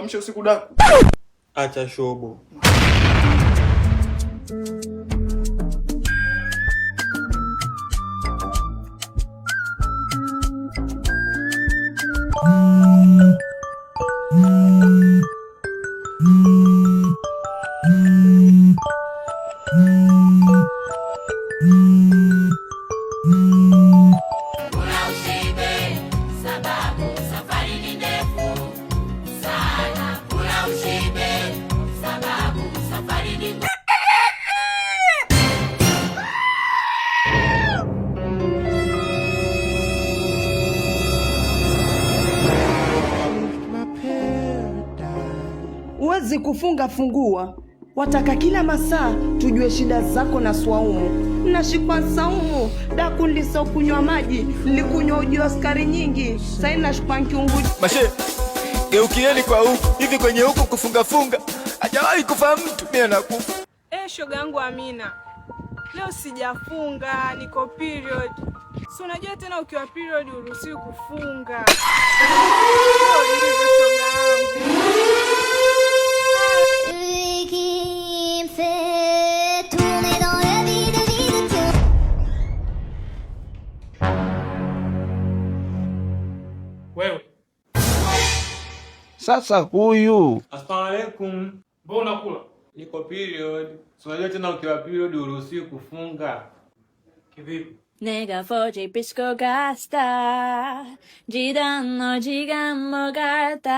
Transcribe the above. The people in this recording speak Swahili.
nikuamshe usiku daku. Acha shobo. Uwezi kufunga fungua. Wataka kila masaa tujue shida zako na swaumu. Nashikwa saumu, daku niliso kunywa maji, nilikunywa uji wa sukari nyingi. Sasa nashikwa kiungu. Mashe, geukieni kwa huku. Hivi kwenye huku kufunga hajawahi kufa mtu, mimi nakufa. Shoga yangu Amina. Leo sijafunga, niko period. Si unajua tena ukiwa period uruhusiwi kufunga. Wewe. Sasa huyu. Assalamu alaikum. Mbona unakula? Niko period. Unajua tena ukiwa period uruhusiwi kufunga. Kivipi? 내가 포지 비스코 갔다 지단 너 지금 뭐 갔다